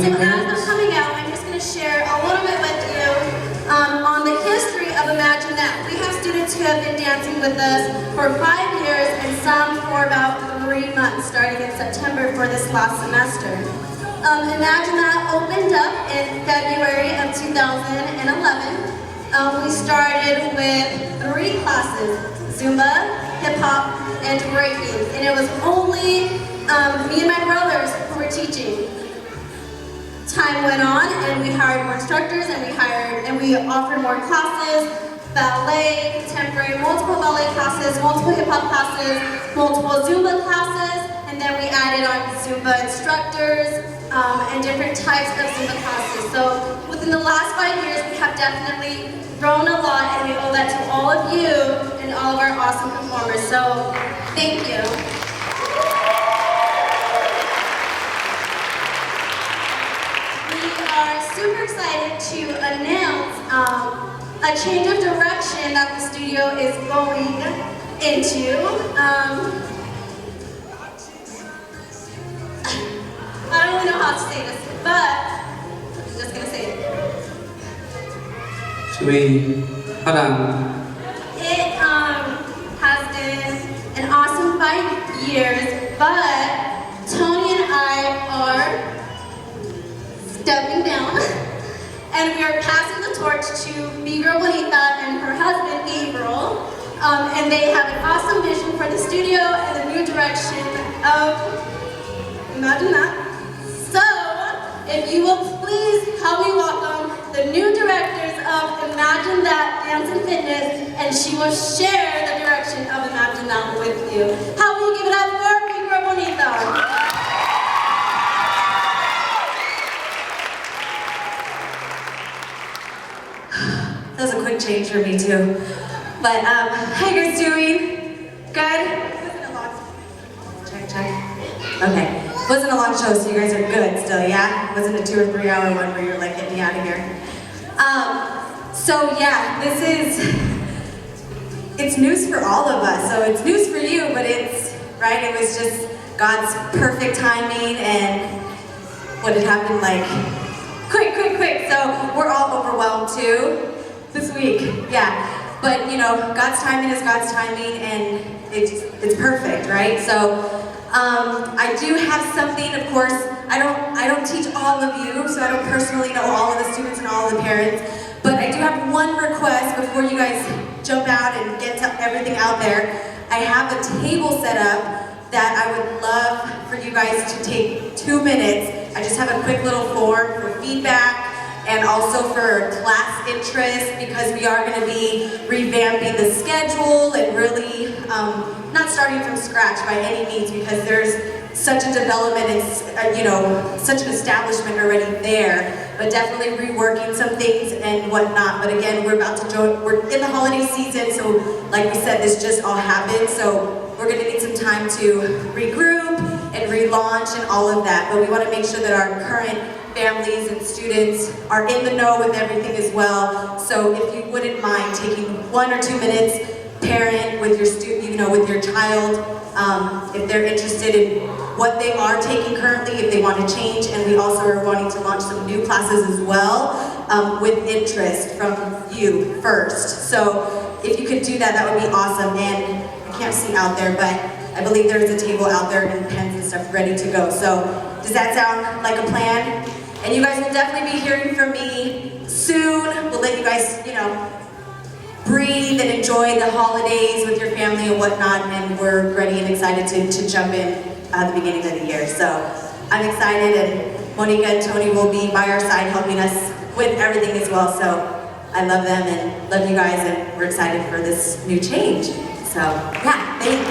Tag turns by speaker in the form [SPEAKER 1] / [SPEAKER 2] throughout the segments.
[SPEAKER 1] So as I'm coming out, I'm just going to share a little bit with you on the history of Imagine That. We have students who have been dancing with us for 5 years and some for about 3 months, starting in September for this last semester. Imagine That opened up in February of 2011. We started with 3 classes, Zumba, hip hop, and breaking. And it was only me and my brothers who were teaching. Time went on and we hired more instructors and we offered more classes, ballet, contemporary, multiple ballet classes, multiple hip hop classes, multiple Zumba classes, and then we added on Zumba instructors and different types of Zumba classes. So within the last 5 years, we have definitely grown a lot, and we owe that to all of you and all of our awesome performers. So thank you. Super excited to announce a change of direction that the studio is going into. I don't really know how to say this, but I'm just gonna say it.
[SPEAKER 2] Should we hold on?
[SPEAKER 1] It has been an awesome 5 years, but Tony and I are stepping down, and we are passing the torch to Miguel Bonita and her husband April, and they have an awesome vision for the studio and the new direction of Imagine That. So, if you will please help me welcome the new directors of Imagine That Dance and Fitness, and she will share the direction of Imagine That with you. How will you give it up for Miguel Bonita?
[SPEAKER 3] That was a quick change for me too. But how you guys doing? Good? Check. Okay. Wasn't a long show, so you guys are good still, yeah? Wasn't a 2 or 3 hour one where you're like, get me out of here. So yeah, it's news for all of us. So it's news for you, but right? It was just God's perfect timing, and what had happened like quick. So we're all overwhelmed too. This week, yeah. But you know, God's timing is God's timing, and it's perfect, right? So I do have something. Of course, I don't teach all of you, so I don't personally know all of the students and all of the parents. But I do have one request before you guys jump out and get everything out there. I have a table set up that I would love for you guys to take 2 minutes. I just have a quick little form for feedback, and also for class interest, because we are going to be revamping the schedule and really not starting from scratch by any means, because there's such a development and such an establishment already there, but definitely reworking some things and whatnot. But again, we're in the holiday season, so like we said, this just all happened, so we're going to need some time to regroup and relaunch and all of that. But we want to make sure that our current families and students are in the know with everything as well. So if you wouldn't mind taking 1 or 2 minutes, parent with your with your child, if they're interested in what they are taking currently, if they want to change, and we also are wanting to launch some new classes as well, with interest from you first. So if you could do that, that would be awesome. And I can't see out there, but I believe there's a table out there and pens and stuff ready to go. So does that sound like a plan? And you guys will definitely be hearing from me soon. We'll let you guys, breathe and enjoy the holidays with your family and whatnot. And we're ready and excited to jump in at the beginning of the year. So I'm excited, and Monica and Tony will be by our side helping us with everything as well. So I love them and love you guys, and we're excited for this new change. So yeah, thanks.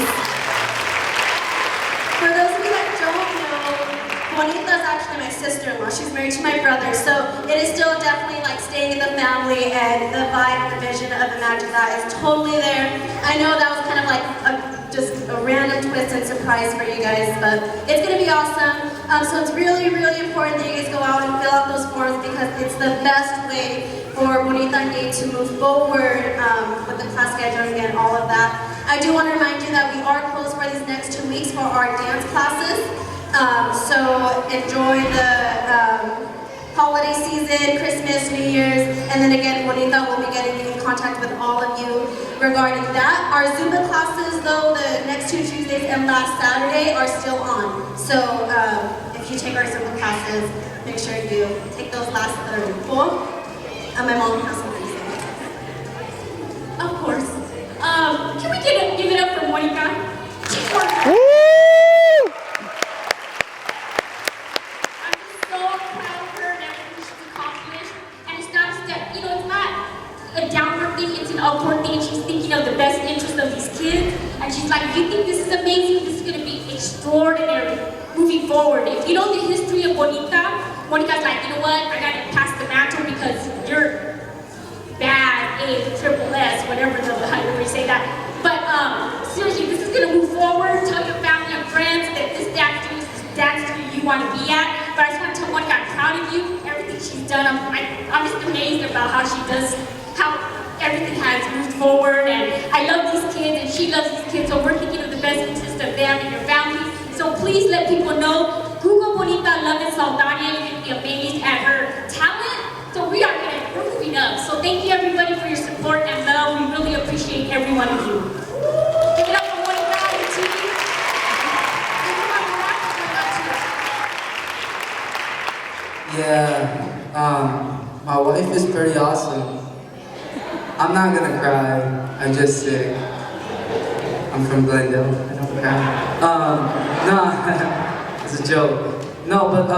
[SPEAKER 1] For those of you that don't know, Juanita is actually my sister-in-law. She's married to my brother, so it is still definitely like staying in the family, and the vibe and the vision of Imagine That is totally there. I know that was kind of like just a random twist and surprise for you guys, but it's going to be awesome. So it's really, really important that you guys go out and fill out those forms, because it's the best way for Bonita and Gabe to move forward with the class scheduling and all of that. I do want to remind you that we are closed for these next 2 weeks for our dance classes. So enjoy the this New Year's. And then again, Bonita will be getting in contact with all of you regarding that. Our Zumba classes, though, the next 2 Tuesdays and last Saturday are still on. So if you take our Zumba classes, make sure you take those last Saturday. Cool? And my mom has something to say.
[SPEAKER 4] Of course. Can we give it up for Monica? She's working. I'm just so proud of her and everything she's accomplished. And it's not a step, it's not a downward thing, it's an upward thing. She's thinking of the best interest of these kids. And she's like, you think this is amazing? This is going to be extraordinary moving forward. If you know the history of Bonita, Monica's like, you know what? I got to pass the mantle because you're bad, triple S, whatever however you say that. But seriously, this is gonna move forward. Tell your family and friends that this dance studio you want to be at. But I just want to tell Monica I'm proud of you. Everything she's done, I'm just amazed about how she does, how everything has moved forward. And I love these kids, and she loves these kids. So we're thinking of the best interest of them and your family. So please let people know. Google Bonita Love and Saldana. You're gonna be amazed at her talent. So we're moving up. So thank you everybody for your support and love. We really appreciate every one of you. Give it up for Monica and T.
[SPEAKER 2] Yeah, my wife is pretty awesome. I'm not gonna cry, I'm just sick. I'm from Glendale, I don't cry. No, it's a joke. No, but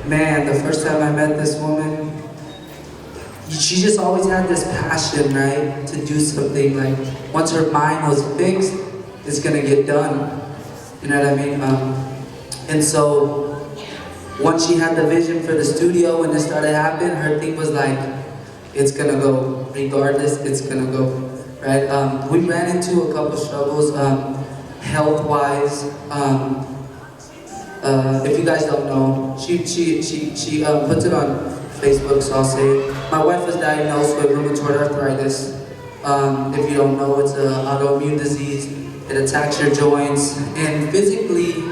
[SPEAKER 2] man, the first time I met this woman, she just always had this passion, right, to do something. Like, once her mind was fixed, it's gonna get done. You know what I mean? And so, once she had the vision for the studio, when this started happening, her thing was like, it's gonna go. Regardless, it's gonna go, right? We ran into a couple struggles, health-wise. If you guys don't know, she puts it on Facebook, so I'll say it. My wife was diagnosed with rheumatoid arthritis. If you don't know, it's an autoimmune disease. It attacks your joints, and physically,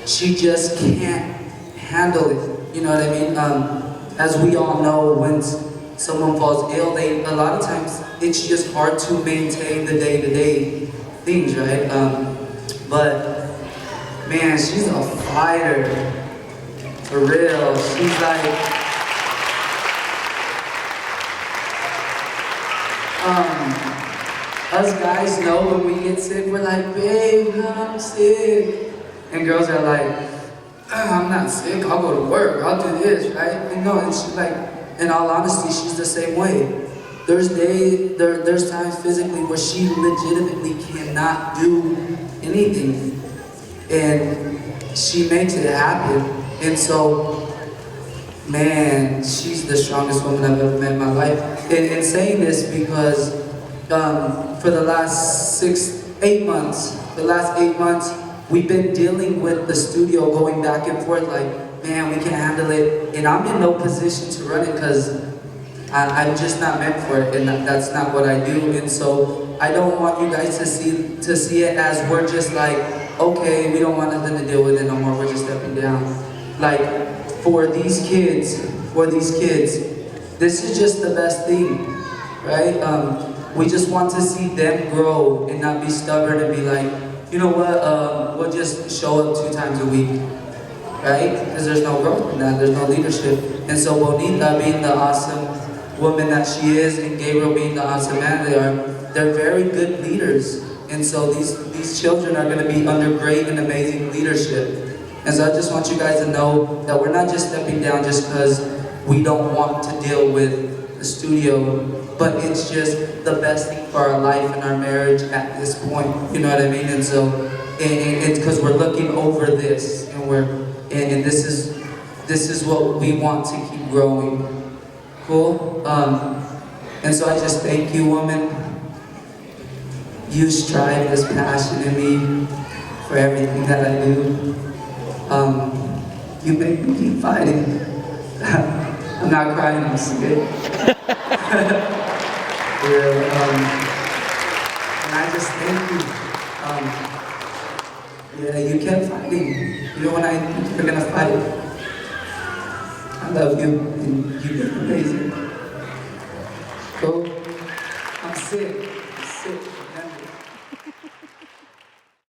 [SPEAKER 2] she just can't handle it. You know what I mean? As we all know, when someone falls ill, a lot of times it's just hard to maintain the day-to-day things, right? But man, she's a fighter, for real. She's like, us guys know when we get sick, we're like, babe, I'm sick. And girls are like, I'm not sick, I'll go to work, I'll do this, right? And no, and she's like, in all honesty, she's the same way. There's times physically where she legitimately cannot do anything. And she makes it happen. And so, man, she's the strongest woman I've ever met in my life. And saying this because for the last 8 months, we've been dealing with the studio going back and forth like, man, we can't handle it. And I'm in no position to run it because I'm just not meant for it, and that's not what I do. And so I don't want you guys to see it as we're just like, okay, we don't want nothing to deal with it no more, we're just stepping down. Like, for these kids, this is just the best thing, right? We just want to see them grow and not be stubborn and be like, you know what, we'll just show up 2 times a week, right? Because there's no growth in that, there's no leadership. And so Bonita, being the awesome woman that she is, and Gabriel being the awesome man they are, they're very good leaders. And so these children are going to be under great and amazing leadership. And so I just want you guys to know that we're not just stepping down just because we don't want to deal with the studio, but it's just the best thing for our life and our marriage at this point. You know what I mean? And so it's because we're looking over this, and this is what we want to keep growing. Cool? And so I just thank you, woman. You strive this passion in me for everything that I do. You make me keep fighting. I'm not crying, I'm scared. And I just thank you. Yeah, you kept fighting. Even when I think you're gonna fight. I love you, and you've been amazing. Go. I'm sick.